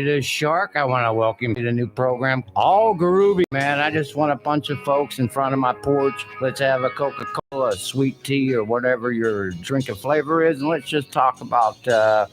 The Shark. I want to welcome you to the new program, All Groovy. Man, I just want a bunch of folks in front of my porch. Let's have a Coca-Cola, a sweet tea, or whatever your drink of flavor is, and let's just talk about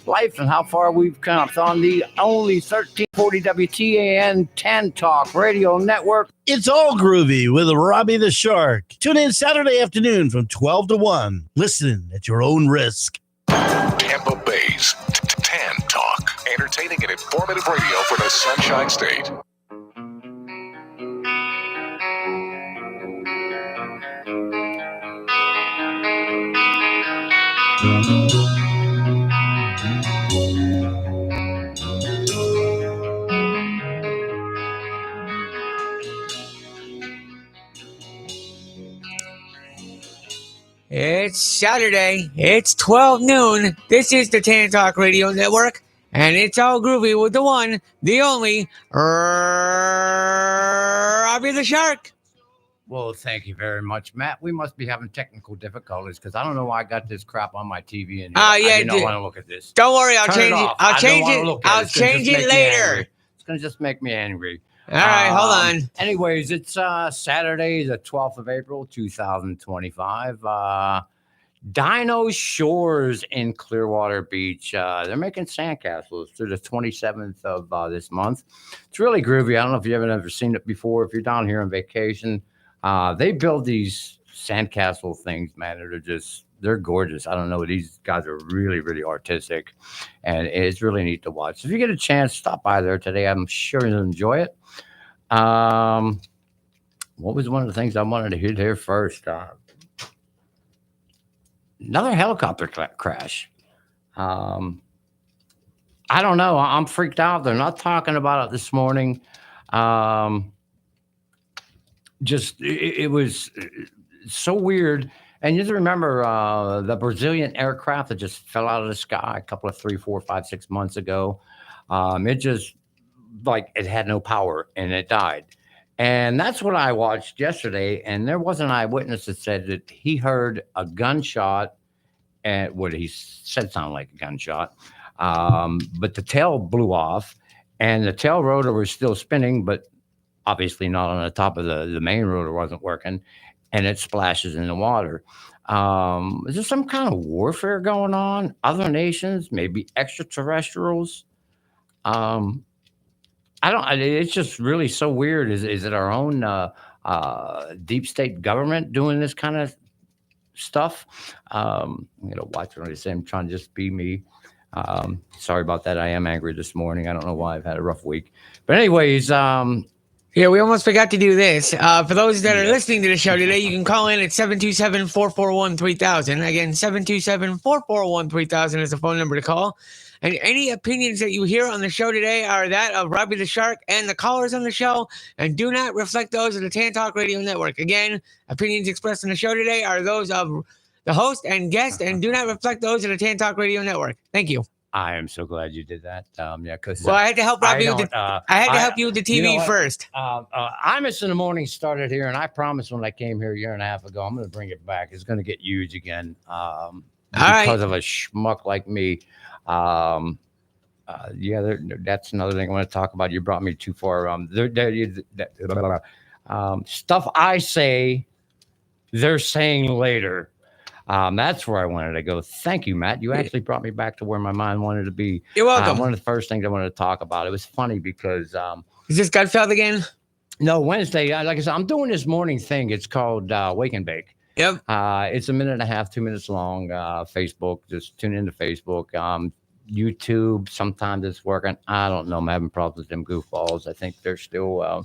life and how far we've come. It's on the only 1340 WTAN 10 Talk Radio Network. It's All Groovy with Robbie the Shark. Tune in Saturday afternoon from 12 to 1. Listen at your own risk. Tampa Bay's TAN Talk. Entertaining and informative radio for the Sunshine State. It's Saturday. It's 12 noon. This is the TAN Talk Radio Network, and it's All Groovy with the one, the only, Robbie the Shark. Well, thank you very much, Matt. We must be having technical difficulties because I don't know why I got this crap on my TV in here. Yeah, I don't want to look at this. Don't worry, I'll Turn change it. off. I'll change I don't it. wanna look at I'll It's gonna change just it make me later. angry. It's going to just make me angry. All right, hold on. Anyways, it's Saturday, the 12th of April, 2025. Dino Shores in Clearwater Beach. They're making sandcastles through the 27th of this month. It's really groovy. I don't know if you haven't ever seen it before. If you're down here on vacation, they build these sandcastle things, man. They're gorgeous. I don't know. These guys are really, really artistic, and it's really neat to watch. So if you get a chance, stop by there today. I'm sure you'll enjoy it. What was one of the things I wanted to hit here first? Another helicopter crash. I don't know. I'm freaked out. They're not talking about it this morning. It was so weird. And you just remember the Brazilian aircraft that just fell out of the sky a couple of 3, 4, 5, 6 months ago. It just it had no power and it died. And that's what I watched yesterday. And there was an eyewitness that said that he heard a gunshot, and what he said sounded like a gunshot. But the tail blew off, and the tail rotor was still spinning, but obviously not on the top of the main rotor wasn't working, and it splashes in the water. Is there some kind of warfare going on? Other nations, maybe extraterrestrials? It's just really so weird. Is it our own deep state government doing this kind of stuff? I'm gonna watch what I say. I'm trying to just be me. Sorry about that. I am angry this morning. I don't know why. I've had a rough week. But anyways, Yeah, we almost forgot to do this. For those that are listening to the show today, you can call in at 727-441-3000. Again, 727-441-3000 is the phone number to call. And any opinions that you hear on the show today are that of Robbie the Shark and the callers on the show, and do not reflect those of the TAN Talk Radio Network. Again, opinions expressed on the show today are those of the host and guest, and do not reflect those of the TAN Talk Radio Network. Thank you. I am so glad you did that. Because I had to help Robbie with help you with the TV first. Imus in the Morning started here, and I promised when I came here a year and a half ago, I'm going to bring it back. It's going to get huge again because of a schmuck like me. That's another thing I want to talk about. You brought me too far. Stuff I say, they're saying later. That's where I wanted to go. Thank you, Matt. You actually brought me back to where my mind wanted to be. You're welcome. One of the first things I wanted to talk about. It was funny because is this Gutfeld again? No, Wednesday. Like I said, I'm doing this morning thing. It's called Wake and Bake. Yep. It's a minute and a half, 2 minutes long. Facebook, just tune into Facebook. YouTube, sometimes it's working. I don't know. I'm having problems with them goofballs. I think they're still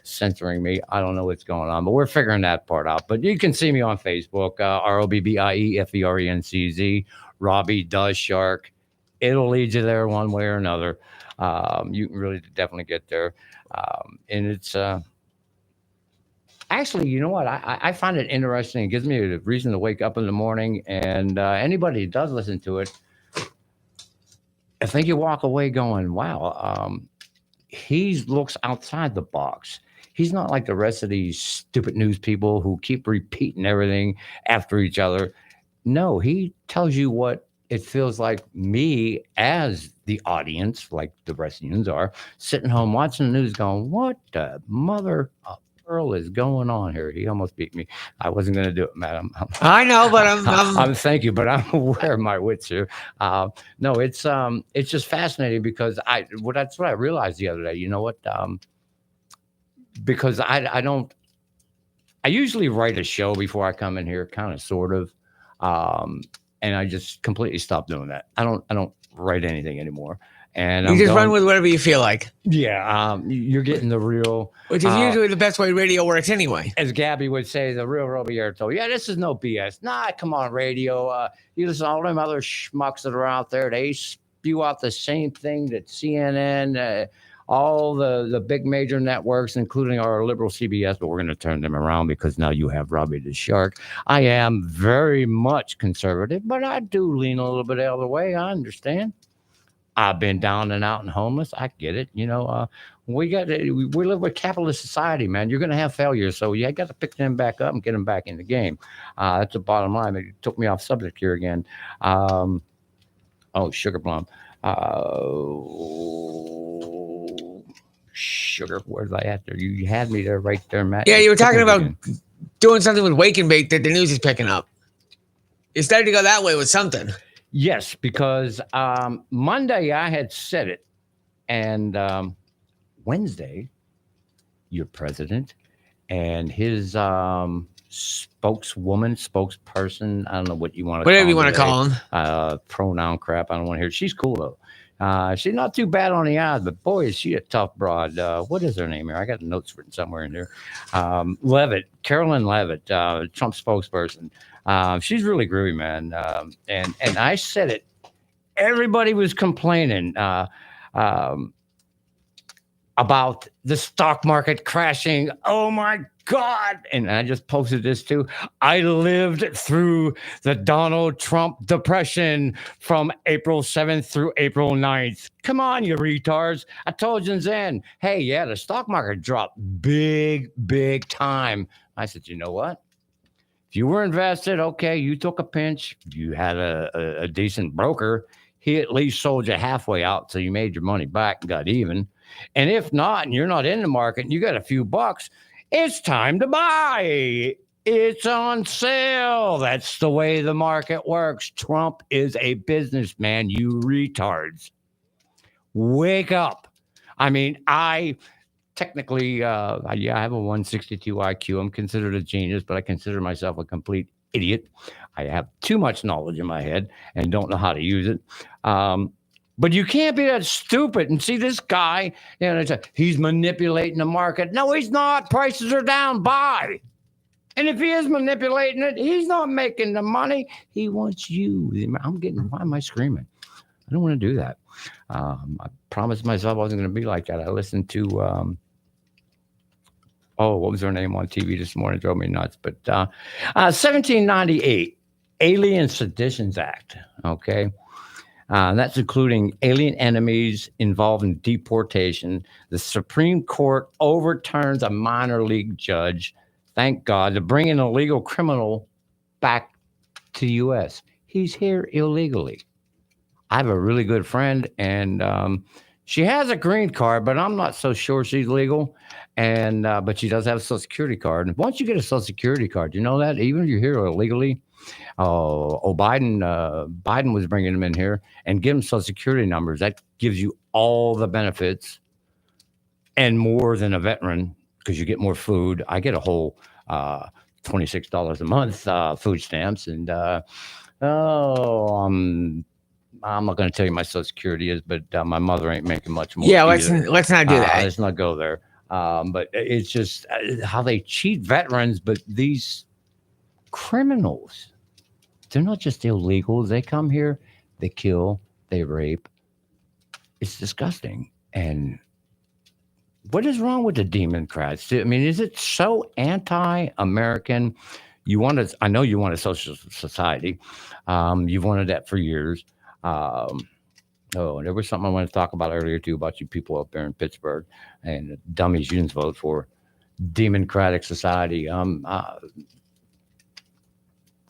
censoring me. I don't know what's going on, but we're figuring that part out. But you can see me on Facebook, ROBBIEFERENCZ, Robbie Does Shark. It'll lead you there one way or another. You can really definitely get there. And it's actually, you know what? I find it interesting. It gives me a reason to wake up in the morning. And anybody who does listen to it, I think you walk away going, wow, he looks outside the box. He's not like the rest of these stupid news people who keep repeating everything after each other. No, he tells you what it feels like me as the audience, like the rest of you are, sitting home watching the news going, what the mother of pearl is going on here? He almost beat me. I wasn't going to do it, man. I know, but I'm Thank you, but I'm aware of my wits here. No, it's just fascinating because that's what I realized the other day. You know what? Because I usually write a show before I come in here, kind of, sort of, and I just completely stopped doing that. I don't write anything anymore, and you just run with whatever you feel like. Yeah, you're getting the real, which is usually the best way radio works anyway. As Gabby would say, the real Roberto. Yeah, this is no BS. Nah, come on, radio. You listen to all them other schmucks that are out there. They spew out the same thing that CNN, all the big major networks, including our liberal CBS, but we're going to turn them around because now you have Robbie the Shark. I am very much conservative, but I do lean a little bit the other way. I understand. I've been down and out and homeless. I get it. You know, we live with capitalist society, man. You're going to have failures. So you got to pick them back up and get them back in the game. That's the bottom line. It took me off subject here again. Sugar plum. Sugar, where's I at there? You had me there, right there, Matt. Yeah, you were talking about doing something with Wake and Bake that the news is picking up. You started to go that way with something. Yes, because Monday I had said it, and Wednesday, your president and his spokesperson, I don't know what you want to whatever you want to call him, pronoun crap. I don't want to hear it. She's cool though. She's not too bad on the eyes, but boy, is she a tough broad. What is her name here? I got the notes written somewhere in there. Carolyn Levitt, Trump spokesperson. She's really groovy, man. And I said it. Everybody was complaining about the stock market crashing. Oh my God. And I just posted this too. I lived through the Donald Trump depression from April 7th through April 9th. Come on, you retards. I told you then, hey, yeah, the stock market dropped big time. I said, you know what? If you were invested, okay, you took a pinch. You had a decent broker. He at least sold you halfway out, so you made your money back and got even. And if not, and you're not in the market and you got a few bucks, it's time to buy. It's on sale. That's the way the market works. Trump is a businessman, you retards. Wake up. I mean, I technically, I have a 162 IQ. I'm considered a genius, but I consider myself a complete idiot. I have too much knowledge in my head and don't know how to use it. But you can't be that stupid and see this guy, he's manipulating the market. No, he's not. Prices are down. Buy. And if he is manipulating it, he's not making the money. He wants you. Why am I screaming? I don't want to do that. I promised myself I wasn't going to be like that. I listened to, what was her name on TV this morning? It drove me nuts. But 1798, Alien Seditions Act. Okay. That's including alien enemies involved in deportation. The Supreme Court overturns a minor league judge, thank God, to bring an illegal criminal back to the U.S. He's here illegally. I have a really good friend, and she has a green card, but I'm not so sure she's legal. And but she does have a Social Security card. And once you get a Social Security card, you know that even if you're here illegally, Biden was bringing them in here and give them Social Security numbers. That gives you all the benefits and more than a veteran because you get more food. I get a whole $26 a month food stamps, and I'm not going to tell you my Social Security is, but my mother ain't making much more. Yeah, let's not do that. Let's not go there. But it's just how they cheat veterans, but these criminals. They're not just illegals. They come here, they kill, they rape. It's disgusting. And what is wrong with the Democrats? I mean, is it so anti-American? I know you want a social society. You've wanted that for years. There was something I wanted to talk about earlier too about you people up there in Pittsburgh and the dummies you didn't vote for. Democratic society.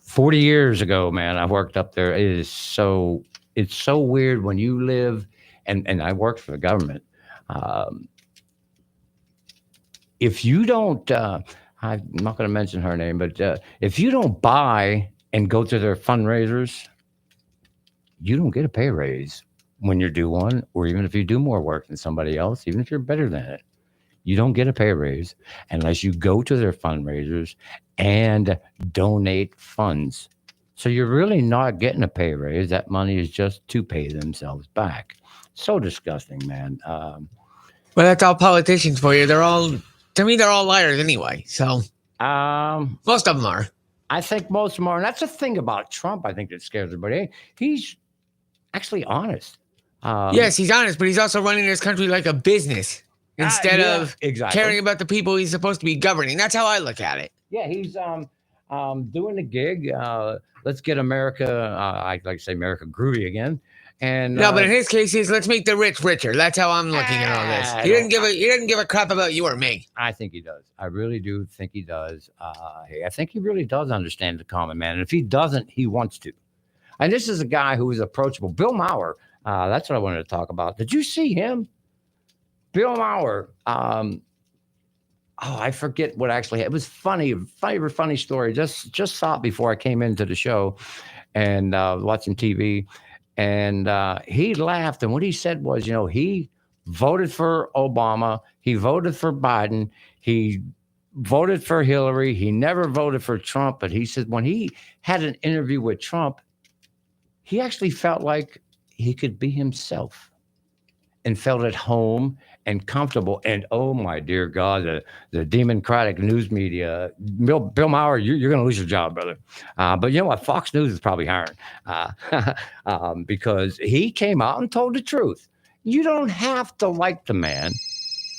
40 years ago, man, I worked up there. It's so weird when you live and I worked for the government. If you don't, I'm not going to mention her name, but if you don't buy and go to their fundraisers, you don't get a pay raise when you do one, or even if you do more work than somebody else, even if you're better than it, you don't get a pay raise unless you go to their fundraisers and donate funds. So you're really not getting a pay raise. That money is just to pay themselves back. So disgusting, man. Well, that's all politicians for you. To me, they're all liars anyway. So most of them are. I think most of them are. And that's the thing about Trump, I think, that scares everybody. He's actually honest. Yes, he's honest, but he's also running this country like a business instead of caring about the people he's supposed to be governing. That's how I look at it. Yeah, he's doing the gig. Let's get America, I like to say America groovy again. And no, but in his case, let's make the rich richer. That's how I'm looking at all this. He didn't give a crap about you or me. I think he does. I really do think he does. I think he really does understand the common man. And if he doesn't, he wants to. And this is a guy who is approachable. Bill Maher, that's what I wanted to talk about. Did you see him? Bill Maher. I forget what actually. It was funny story. Just saw it before I came into the show, and watching TV. And he laughed, and what he said was, he voted for Obama, he voted for Biden, he voted for Hillary, he never voted for Trump. But he said when he had an interview with Trump, he actually felt like he could be himself and felt at home and comfortable. And oh my dear God, the democratic news media, Bill Maher, you're going to lose your job, brother. But you know what? Fox News is probably hiring because he came out and told the truth. You don't have to like the man.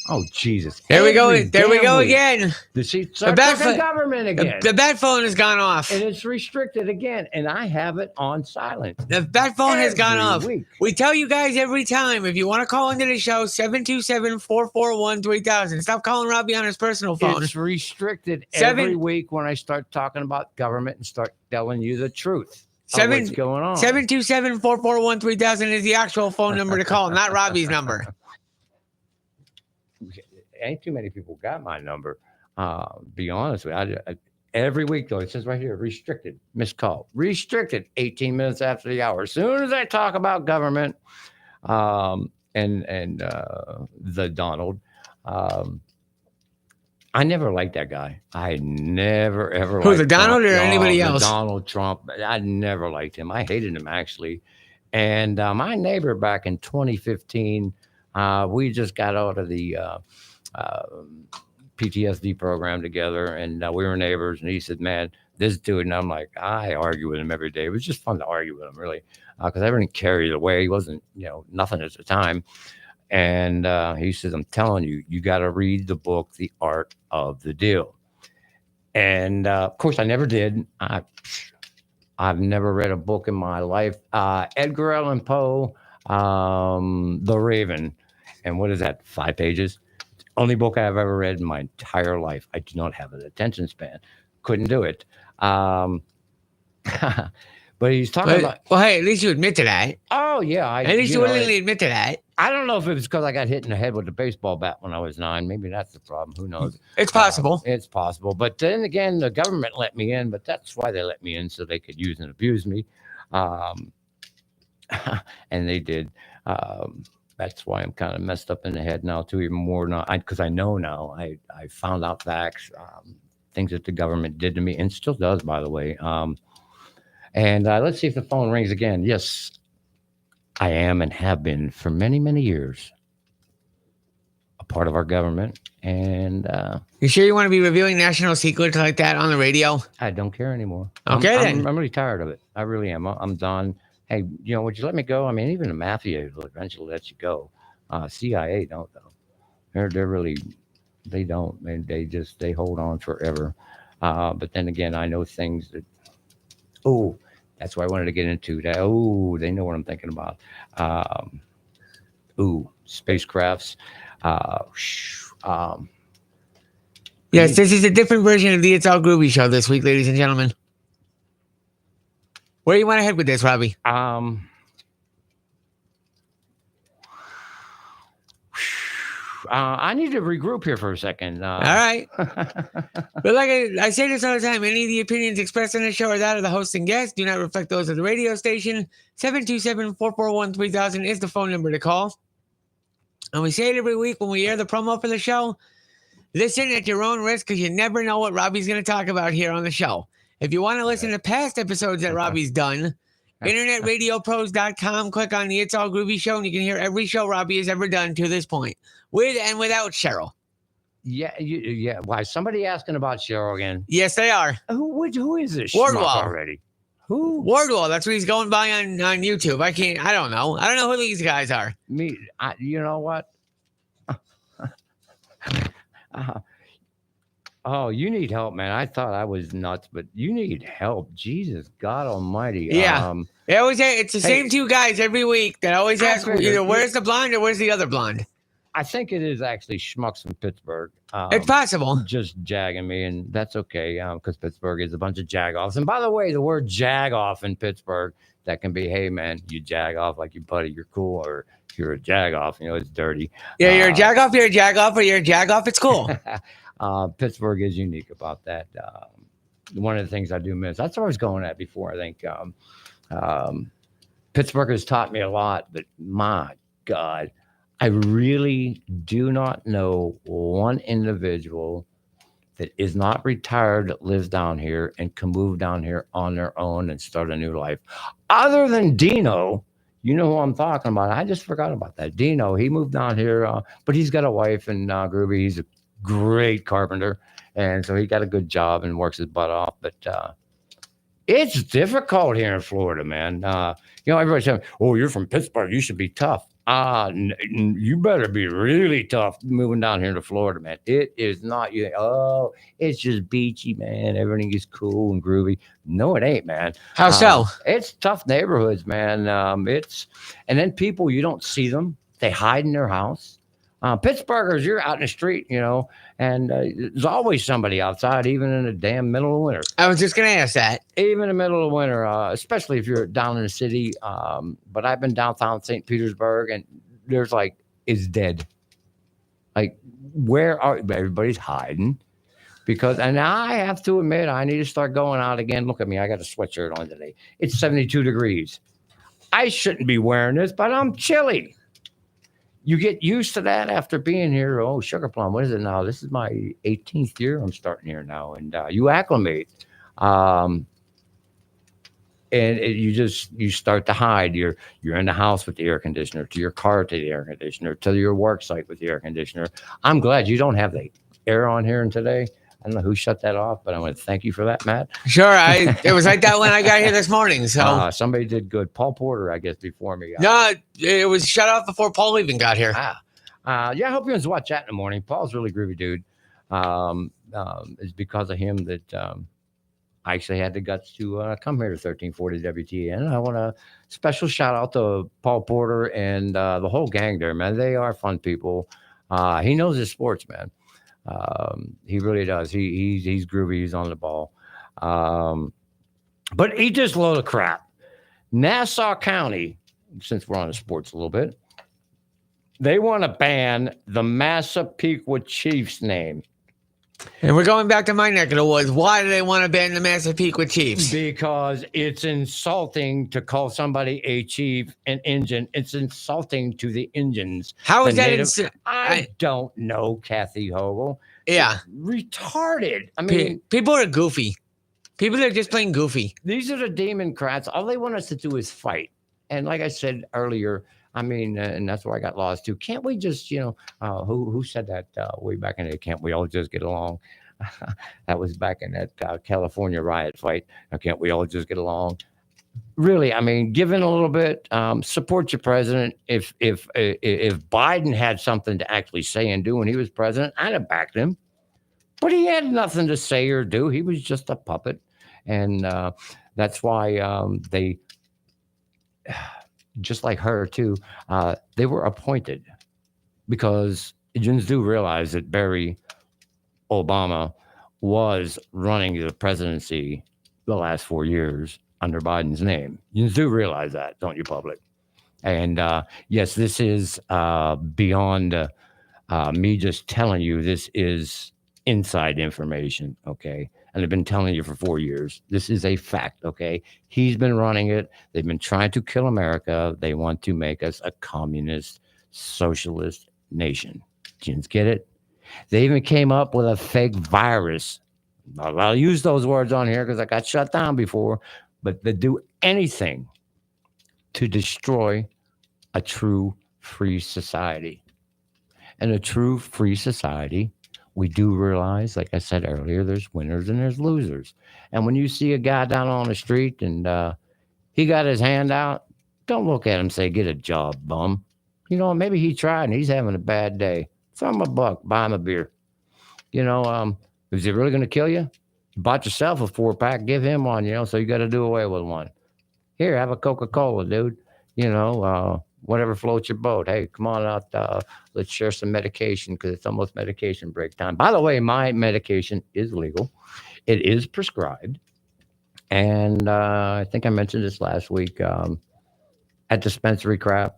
Oh, Jesus. There we go again. The bad government again. The bad phone has gone off. And it's restricted again. And I have it on silent. The bad phone has gone off. Week. We tell you guys every time, if you want to call into the show, 727-441-3000. Stop calling Robbie on his personal phone. It's restricted every week when I start talking about government and start telling you the truth. What's going on? 727-441-3000 is the actual phone number to call, not Robbie's number. Ain't too many people got my number. Be honest with you. Every week, though, it says right here, restricted, missed call. Restricted 18 minutes after the hour. As soon as I talk about government and the Donald, I never liked that guy. I never, ever liked Who, the Donald or anybody else? Donald Trump. I never liked him. I hated him, actually. And my neighbor back in 2015, we just got out of the PTSD program together, and we were neighbors. And he said, "Man, this dude," and I'm like, I argue with him every day. It was just fun to argue with him, really, because I didn't carry it away. He wasn't, nothing at the time. And he says, "I'm telling you, you got to read the book, The Art of the Deal." And of course, I never did. I've never read a book in my life. Edgar Allan Poe, The Raven. And what is that? 5 pages? Only book I've ever read in my entire life. I do not have an attention span. Couldn't do it. But he's talking about. Well, hey, at least you admit to that. Oh, yeah. At least you willingly admit to that. I don't know if it was because I got hit in the head with a baseball bat when I was 9. Maybe that's the problem. Who knows? It's possible. It's possible. But then again, the government let me in. But that's why they let me in, so they could use and abuse me. And they did. That's why I'm kind of messed up in the head now, too, even more now. Because I know now. I found out facts, things that the government did to me, and still does, by the way. And let's see if the phone rings again. Yes, I am and have been for many, many years a part of our government. And you sure you want to be revealing national secrets like that on the radio? I don't care anymore. Okay, I'm really tired of it. I really am. I'm done. Hey, would you let me go? I mean, even the mafia will eventually let you go. CIA don't, though. They're really, they don't. They hold on forever. But then again, I know things that, that's what I wanted to get into. That, they know what I'm thinking about. Spacecrafts. Yes, this is a different version of the It's All Groovy show this week, ladies and gentlemen. Where do you want to head with this, Robbie? I need to regroup here for a second. All right. But like I say this all the time, any of the opinions expressed on the show are that of the host and guests, do not reflect those of the radio station. 727-441-3000 is the phone number to call. And we say it every week when we air the promo for the show. Listen at your own risk because you never know what Robbie's going to talk about here on the show. If you want to listen to past episodes that Robbie's done, internetradiopros.com, click on the It's All Groovy show, and you can hear every show Robbie has ever done to this point, with and without Cheryl. Yeah. Why? Somebody asking about Cheryl again. Yes, they are. Who is this Wardwell. schmuck already? Who? Wardwell, that's what he's going by on YouTube. I don't know. I don't know who these guys are. You know what? Oh, you need help, man. I thought I was nuts, but you need help. Jesus God Almighty. Yeah. It's the same two guys every week that always ask either where's the blonde or where's the other blonde. I think it is actually schmucks from Pittsburgh. It's possible. Just jagging me, and that's okay because Pittsburgh is a bunch of jag-offs. And by the way, the word jag-off in Pittsburgh, that can be, hey, man, you jag off like your buddy, you're cool, or if you're a jag-off, it's dirty. Yeah, you're a jag-off, or you're a jag-off, it's cool. Pittsburgh is unique about that. One of the things I do miss, that's what I was going at before, I think. Pittsburgh has taught me a lot, but my God, I really do not know one individual that is not retired that lives down here and can move down here on their own and start a new life. Other than Dino, you know who I'm talking about. I just forgot about that. Dino, he moved down here, but he's got a wife in Groovy. He's a great carpenter, and so he got a good job and works his butt off. But it's difficult here in Florida, man. Everybody's saying, "Oh, you're from Pittsburgh. You should be tough." You better be really tough moving down here to Florida, man. It is not it's just beachy, man. Everything is cool and groovy. No, it ain't, man. How so? It's tough neighborhoods, man. And then people, you don't see them. They hide in their house. Pittsburghers, you're out in the street, and there's always somebody outside, even in the damn middle of winter. I was just going to ask that. Even in the middle of winter, especially if you're down in the city. But I've been downtown St. Petersburg, and there's it's dead. Where are everybody's hiding? And I have to admit, I need to start going out again. Look at me. I got a sweatshirt on today. It's 72 degrees. I shouldn't be wearing this, but I'm chilly. You get used to that after being here. Oh, Sugar Plum, what is it now? This is my 18th year I'm starting here now. And you acclimate. And you start to hide. You're in the house with the air conditioner, to your car to the air conditioner, to your work site with the air conditioner. I'm glad you don't have the air on here today. I don't know who shut that off, but I want to thank you for that, Matt. Sure. It was like that when I got here this morning. So somebody did good. Paul Porter, I guess, before me. No, it was shut off before Paul even got here. I hope you guys watch that in the morning. Paul's a really groovy dude. It's because of him that I actually had the guts to come here to 1340 WTAN. I want a special shout out to Paul Porter and the whole gang there, man. They are fun people. He knows his sports, man. He really does. He's groovy. He's on the ball. But he just load of crap. Nassau County, since we're on the sports a little bit, they want to ban the Massapequa Chiefs name. And we're going back to my neck of the woods. Why do they want to ban the Massapequa Chiefs? Because it's insulting to call somebody a chief an Injun. It's insulting to the Indians. How is that? I don't know, Kathy Hogle. Yeah. It's retarded. I mean, people are goofy. People are just plain goofy. These are the Democrats. All they want us to do is fight. And like I said earlier, I mean, and that's where I got lost too. Can't we just, who said that way back in the day? Can't we all just get along? That was back in that California riot fight. Can't we all just get along? Really, I mean, give in a little bit. Support your president. If Biden had something to actually say and do when he was president, I'd have backed him. But he had nothing to say or do. He was just a puppet, and that's why they. Just like her too, they were appointed because Indians do realize that Barry Obama was running the presidency the last 4 years under Biden's name. Indians do realize that, don't you, public? And yes, this is beyond Me just telling you this is inside information, okay? And I've been telling you for 4 years. This is a fact, okay? He's been running it. They've been trying to kill America. They want to make us a communist, socialist nation. Do you get it? They even came up with a fake virus. I'll use those words on here because I got shut down before, but they do anything to destroy a true free society. And a true free society, we do realize, like I said earlier, there's winners and there's losers. And when you see a guy down on the street and he got his hand out, don't look at him and say, get a job, bum. You know, maybe he tried and he's having a bad day. Throw him a buck, buy him a beer. You know, is he really going to kill you? You bought yourself a 4-pack, give him one, you know, so you got to do away with one. Here, have a Coca-Cola, dude. You know, whatever floats your boat. Hey, come on out. Let's share some medication because it's almost medication break time. By the way, my medication is legal. It is prescribed. And I think I mentioned this last week at dispensary crap.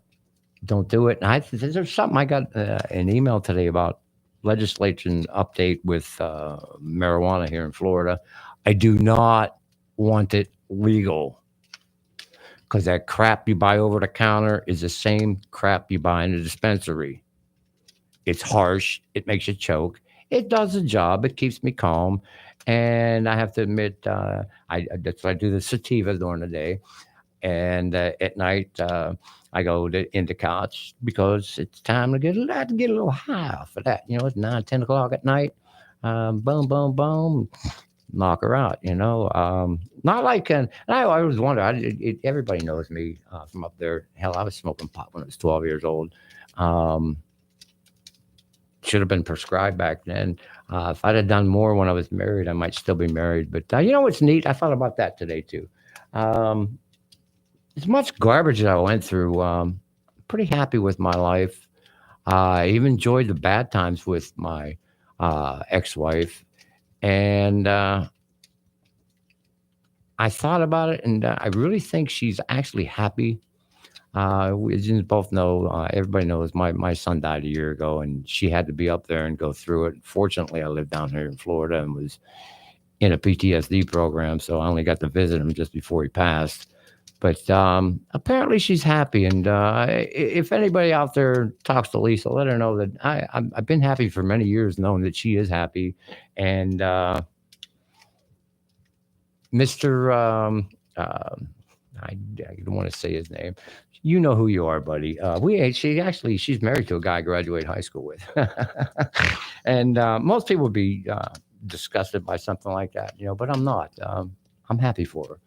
Don't do it. And there's something I got an email today about legislation update with marijuana here in Florida. I do not want it legal. Because that crap you buy over the counter is the same crap you buy in the dispensary. It's harsh. It makes you choke. It does the job. It keeps me calm. And I have to admit, that's what I do the sativa during the day. And at night, I go into couch because it's time to get a little high off of that. You know, it's 9, 10 o'clock at night. Boom, boom, boom. Knock her out, you know. Not like, and I always wonder, everybody knows me from up there. Hell, I was smoking pot when I was 12 years old. Should have been prescribed back then. If I'd have done more when I was married, I might still be married. But you know what's neat? I thought about that today too. As much garbage that I went through, pretty happy with my life. I even enjoyed the bad times with my ex-wife. And I thought about it, and I really think she's actually happy. We both know, everybody knows my son died a year ago, and she had to be up there and go through it. Fortunately, I lived down here in Florida and was in a PTSD program, so I only got to visit him just before he passed. But apparently she's happy, and if anybody out there talks to Lisa, let her know that I've been happy for many years knowing that she is happy. And Mr. I don't want to say his name. You know who you are, buddy. She's married to a guy I graduated high school with. And most people would be disgusted by something like that, you know, but I'm not. I'm happy for her.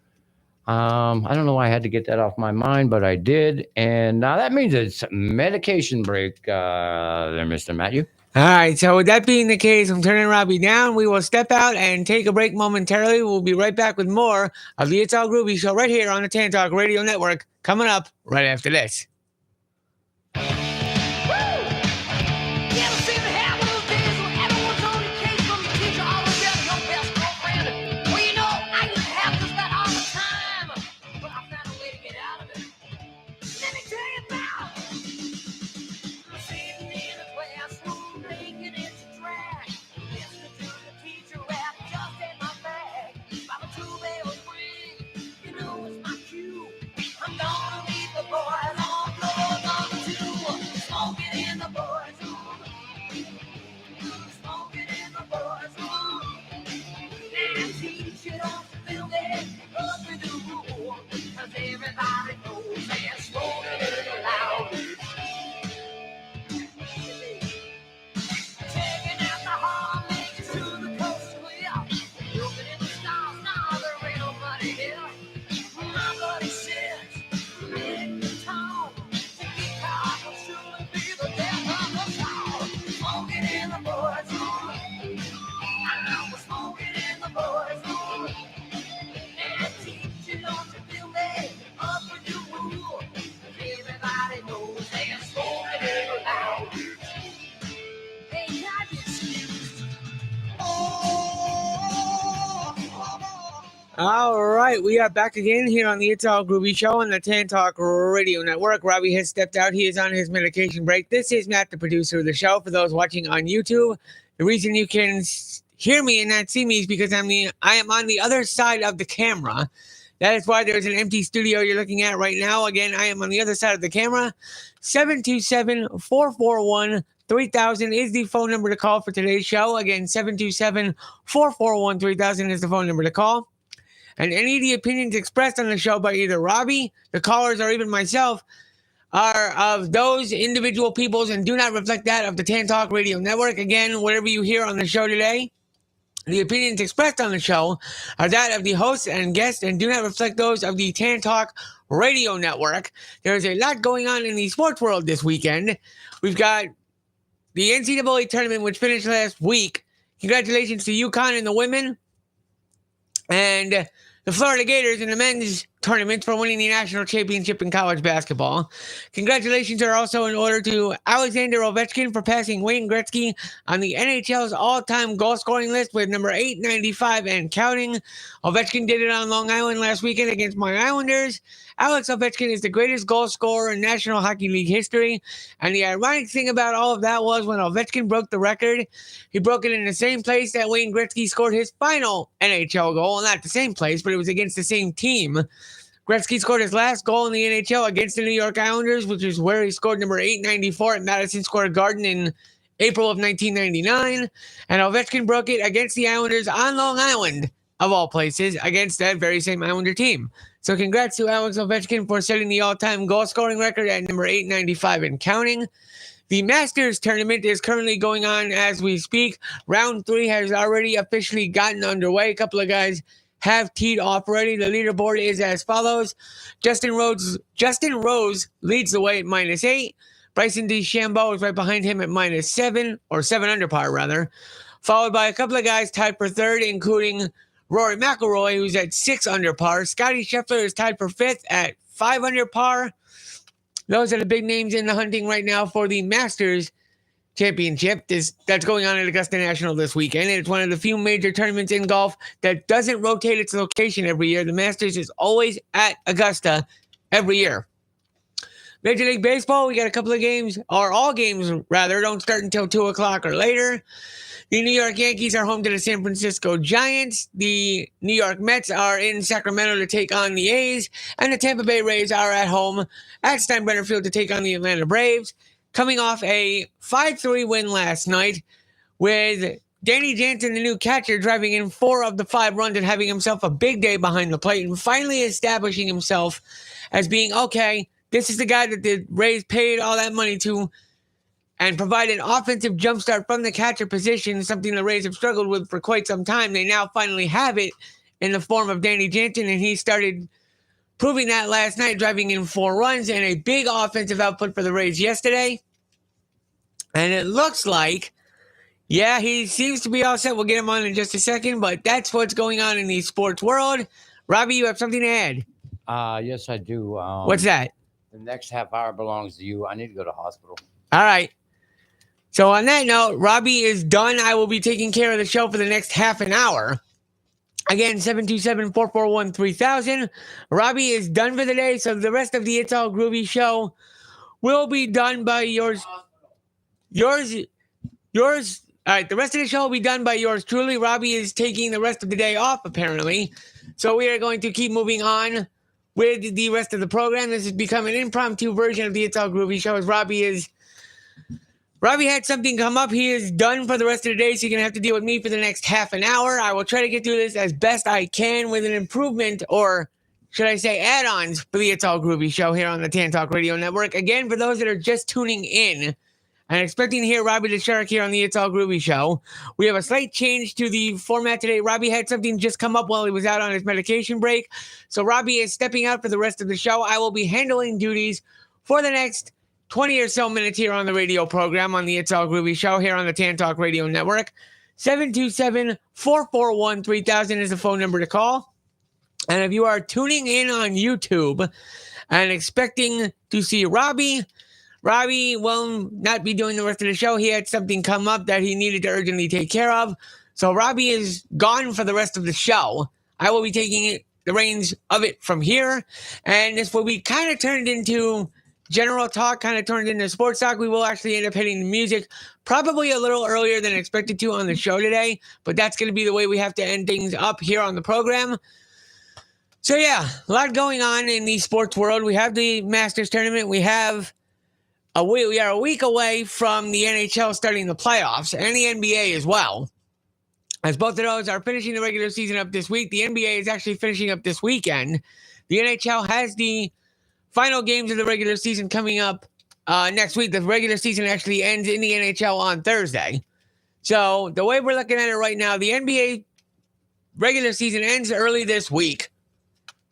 I don't know why I had to get that off my mind, but I did. And that means it's medication break there, Mr. Matthew. All right, so with that being the case, I'm turning Robbie down. We will step out and take a break momentarily. We'll be right back with more of the It's All Groovy show right here on the Tan Talk Radio Network, coming up right after this. All right, we are back again here on the It's All Groovy Show on the Tan Talk Radio Network. Robbie has stepped out. He is on his medication break. This is Matt, the producer of the show. For those watching on YouTube, the reason you can hear me and not see me is because I am on the other side of the camera. That is why there's an empty studio you're looking at right now. Again, I am on the other side of the camera. 727-441-3000 is the phone number to call for today's show. Again, 727-441-3000 is the phone number to call. And any of the opinions expressed on the show by either Robbie, the callers, or even myself are of those individual peoples and do not reflect that of the Tan Talk Radio Network. Again, whatever you hear on the show today, the opinions expressed on the show are that of the hosts and guests and do not reflect those of the Tan Talk Radio Network. There's a lot going on in the sports world this weekend. We've got the NCAA tournament, which finished last week. Congratulations to UConn and the women. And the Florida Gators in the men's tournament for winning the national championship in college basketball. Congratulations are also in order to Alexander Ovechkin for passing Wayne Gretzky on the NHL's all-time goal-scoring list with number 895 and counting. Ovechkin did it on Long Island last weekend against my Islanders. Alex Ovechkin is the greatest goal scorer in National Hockey League history. And the ironic thing about all of that was when Ovechkin broke the record, he broke it in the same place that Wayne Gretzky scored his final NHL goal. Well, not the same place, but it was against the same team. Gretzky scored his last goal in the NHL against the New York Islanders, which is where he scored number 894 at Madison Square Garden in April of 1999. And Ovechkin broke it against the Islanders on Long Island, of all places, against that very same Islander team. So congrats to Alex Ovechkin for setting the all-time goal-scoring record at number 895 and counting. The Masters tournament is currently going on as we speak. Round 3 has already officially gotten underway. A couple of guys have teed off already. The leaderboard is as follows. Justin Rose leads the way at -8. Bryson DeChambeau is right behind him at -7, or 7 under par rather. Followed by a couple of guys tied for third, including Rory McIlroy, who's at 6 under par. Scotty Scheffler is tied for 5th at 5 under par. Those are the big names in the hunting right now for the Masters Championship that's going on at Augusta National this weekend. It's one of the few major tournaments in golf that doesn't rotate its location every year. The Masters is always at Augusta every year. Major League Baseball, we got a couple of games, or all games rather, don't start until 2 o'clock or later. The New York Yankees are home to the San Francisco Giants. The New York Mets are in Sacramento to take on the A's. And the Tampa Bay Rays are at home at Steinbrenner Field to take on the Atlanta Braves. Coming off a 5-3 win last night with Danny Jansen, the new catcher, driving in 4 of the 5 runs and having himself a big day behind the plate and finally establishing himself as being, okay, this is the guy that the Rays paid all that money to and provide an offensive jumpstart from the catcher position, something the Rays have struggled with for quite some time. They now finally have it in the form of Danny Jansen, and he started proving that last night, driving in 4 runs and a big offensive output for the Rays yesterday. And it looks like, yeah, he seems to be all set. We'll get him on in just a second, but that's what's going on in the sports world. Robbie, you have something to add? Yes, I do. What's that? The next half hour belongs to you. I need to go to hospital. All right. So on that note, Robbie is done. I will be taking care of the show for the next half an hour. Again, 727-441-3000. Robbie is done for the day, so the rest of the It's All Groovy show will be done by yours. All right, the rest of the show will be done by yours truly. Robbie is taking the rest of the day off, apparently. So we are going to keep moving on with the rest of the program. This has become an impromptu version of the It's All Groovy show, as Robbie had something come up. He is done for the rest of the day, so you're going to have to deal with me for the next half an hour. I will try to get through this as best I can with an improvement, or should I say add-ons, for the It's All Groovy show here on the Tan Talk Radio Network. Again, for those that are just tuning in and expecting to hear Robbie the Shark here on the It's All Groovy show, we have a slight change to the format today. Robbie had something just come up while he was out on his medication break, so Robbie is stepping out for the rest of the show. I will be handling duties for the next 20 or so minutes here on the radio program on the It's All Groovy show here on the Tan Talk Radio Network. 727-441-3000 is the phone number to call. And if you are tuning in on YouTube and expecting to see Robbie will not be doing the rest of the show. He had something come up that he needed to urgently take care of. So Robbie is gone for the rest of the show. I will be taking the reins of it from here. And this will be kind of turned into general talk, kind of turned into sports talk. We will actually end up hitting the music probably a little earlier than expected to on the show today, but that's going to be the way we have to end things up here on the program. So yeah, a lot going on in the sports world. We have the Masters tournament. We are a week away from the NHL starting the playoffs and the NBA as well. As both of those are finishing the regular season up this week, the NBA is actually finishing up this weekend. The NHL has the final games of the regular season coming up next week. The regular season actually ends in the NHL on Thursday. So the way we're looking at it right now, the NBA regular season ends early this week.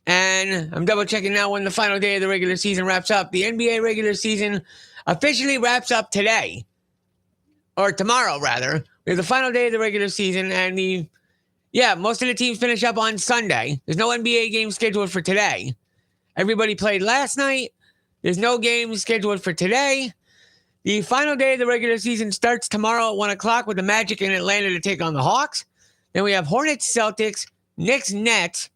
And I'm double checking now when the final day of the regular season wraps up. The NBA regular season officially wraps up today. Or tomorrow, rather. We have the final day of the regular season. And most of the teams finish up on Sunday. There's no NBA game scheduled for today. Everybody played last night. There's no games scheduled for today. The final day of the regular season starts tomorrow at 1 o'clock with the Magic in Atlanta to take on the Hawks. Then we have Hornets, Celtics, Knicks, Nets,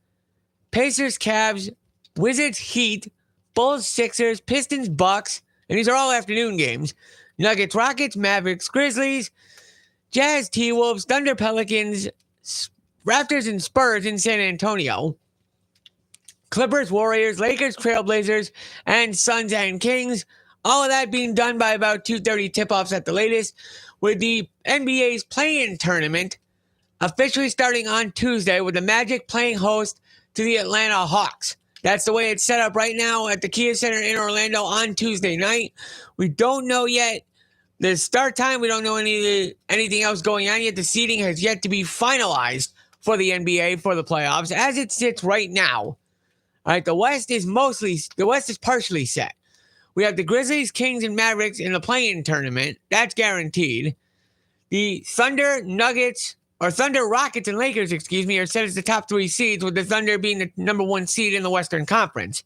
Pacers, Cavs, Wizards, Heat, Bulls, Sixers, Pistons, Bucks, and these are all afternoon games. Nuggets, Rockets, Mavericks, Grizzlies, Jazz, T-Wolves, Thunder, Pelicans, Raptors, and Spurs in San Antonio. Clippers, Warriors, Lakers, Trailblazers, and Suns and Kings. All of that being done by about 2:30 tip-offs at the latest, with the NBA's play-in tournament officially starting on Tuesday with the Magic playing host to the Atlanta Hawks. That's the way it's set up right now at the Kia Center in Orlando on Tuesday night. We don't know yet the start time. We don't know anything else going on yet. The seeding has yet to be finalized for the NBA for the playoffs. As it sits right now, all right, the West is partially set. We have the Grizzlies, Kings, and Mavericks in the play-in tournament. That's guaranteed. The Thunder, Rockets, and Lakers, are set as the top three seeds, with the Thunder being the number one seed in the Western Conference.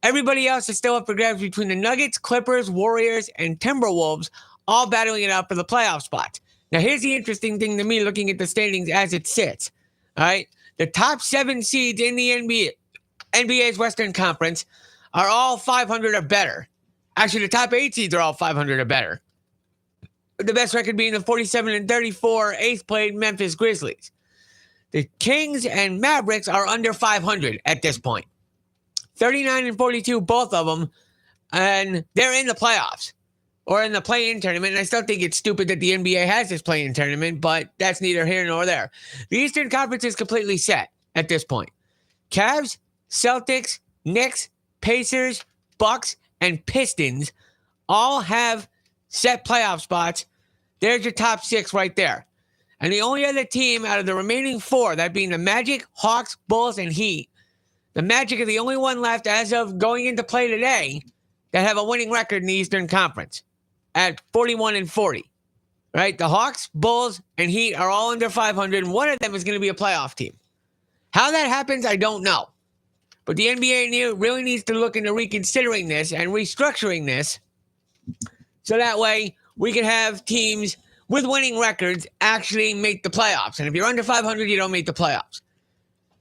Everybody else is still up for grabs between the Nuggets, Clippers, Warriors, and Timberwolves, all battling it out for the playoff spots. Now, here's the interesting thing to me looking at the standings as it sits. All right, the top 7 seeds in the NBA's Western Conference are all 500 or better. Actually, the top 8 seeds are all 500 or better. The best record being the 47-34 8th played Memphis Grizzlies. The Kings and Mavericks are under 500 at this point. 39-42, both of them, and they're in the playoffs or in the play-in tournament. And I still think it's stupid that the NBA has this play-in tournament, but that's neither here nor there. The Eastern Conference is completely set at this point. Cavs, Celtics, Knicks, Pacers, Bucks, and Pistons all have set playoff spots. There's your top 6 right there. And the only other team out of the remaining 4, that being the Magic, Hawks, Bulls, and Heat, the Magic are the only one left as of going into play today that have a winning record in the Eastern Conference at 41-40. Right? The Hawks, Bulls, and Heat are all under 500, and one of them is going to be a playoff team. How that happens, I don't know. But the NBA really needs to look into reconsidering this and restructuring this so that way we can have teams with winning records actually make the playoffs. And if you're under 500, you don't make the playoffs.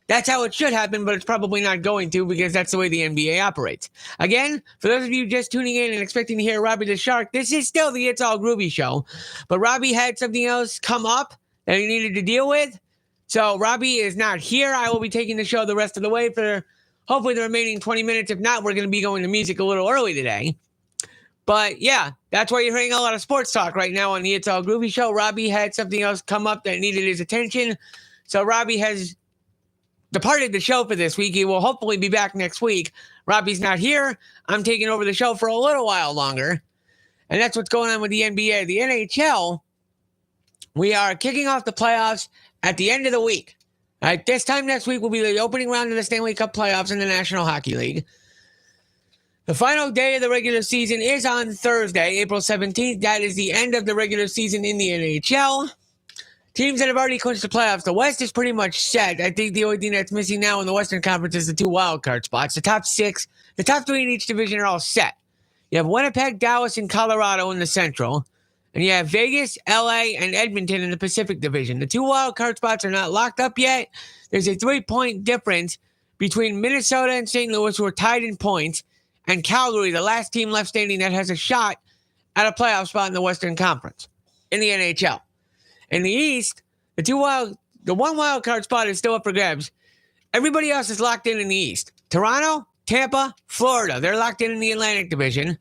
That's how it should happen, but it's probably not going to because that's the way the NBA operates. Again, for those of you just tuning in and expecting to hear Robbie the Shark, this is still the It's All Groovy show. But Robbie had something else come up that he needed to deal with. So Robbie is not here. I will be taking the show the rest of the way for hopefully the remaining 20 minutes. If not, we're going to be going to music a little early today. But yeah, that's why you're hearing a lot of sports talk right now on the It's All Groovy show. Robbie had something else come up that needed his attention. So Robbie has departed the show for this week. He will hopefully be back next week. Robbie's not here. I'm taking over the show for a little while longer. And that's what's going on with the NBA. The NHL, we are kicking off the playoffs at the end of the week. All right, this time next week will be the opening round of the Stanley Cup playoffs in the National Hockey League. The final day of the regular season is on Thursday, April 17th. That is the end of the regular season in the NHL. Teams that have already clinched the playoffs, the West is pretty much set. I think the only thing that's missing now in the Western Conference is the 2 wildcard spots. The top 3 in each division are all set. You have Winnipeg, Dallas, and Colorado in the Central. And you have Vegas, LA, and Edmonton in the Pacific Division. The 2 wild card spots are not locked up yet. There's a 3-point difference between Minnesota and St. Louis, who are tied in points, and Calgary, the last team left standing that has a shot at a playoff spot in the Western Conference in the NHL. In the East, the 1 wild card spot is still up for grabs. Everybody else is locked in the East. Toronto, Tampa, Florida, they're locked in the Atlantic Division.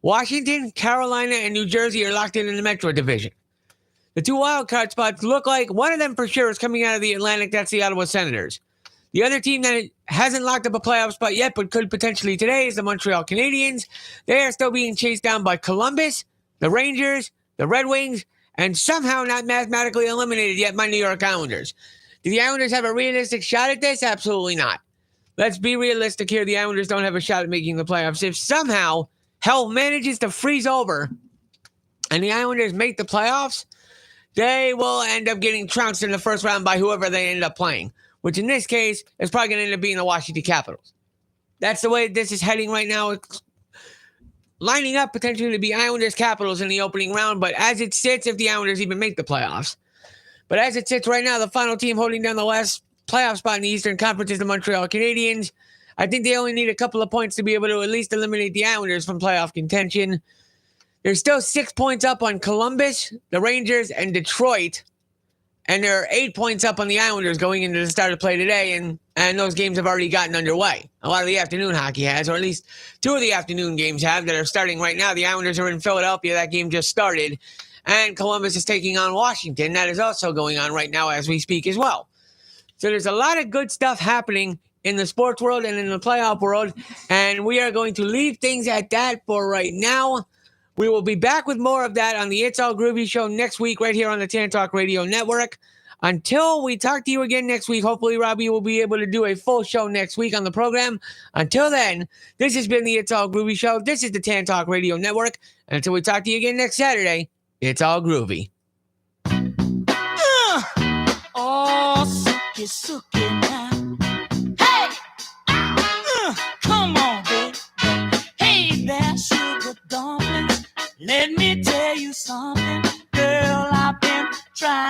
Washington, Carolina, and New Jersey are locked in the Metro Division. The 2 wild card spots look like one of them for sure is coming out of the Atlantic. That's the Ottawa Senators. The other team that hasn't locked up a playoff spot yet, but could potentially today, is the Montreal Canadiens. They are still being chased down by Columbus, the Rangers, the Red Wings, and somehow not mathematically eliminated yet by New York Islanders. Do the Islanders have a realistic shot at this? Absolutely not. Let's be realistic here. The Islanders don't have a shot at making the playoffs. If somehow hell manages to freeze over and the Islanders make the playoffs, they will end up getting trounced in the first round by whoever they end up playing, which in this case is probably going to end up being the Washington Capitals. That's the way this is heading right now. It's lining up potentially to be Islanders Capitals in the opening round, but as it sits, if the Islanders even make the playoffs. But as it sits right now, the final team holding down the last playoff spot in the Eastern Conference is the Montreal Canadiens. I think they only need a couple of points to be able to at least eliminate the Islanders from playoff contention. They're still 6 points up on Columbus, the Rangers, and Detroit. And they're 8 points up on the Islanders going into the start of play today, and those games have already gotten underway. A lot of the afternoon hockey has, or at least 2 of the afternoon games have that are starting right now. The Islanders are in Philadelphia. That game just started. And Columbus is taking on Washington. That is also going on right now as we speak as well. So there's a lot of good stuff happening in the sports world and in the playoff world, and we are going to leave things at that for right now. We will be back with more of that on the It's All Groovy show next week right here on the TAN Talk Radio Network. Until we talk to you again next week, hopefully Robbie will be able to do a full show next week on the program. Until then, this has been the It's All Groovy show. This is the TAN Talk Radio Network. And until we talk to you again next Saturday, it's all groovy. Oh, suki now. Hey! Come on, baby. Hey there, sugar darling. Let me tell you something, girl, I've been trying.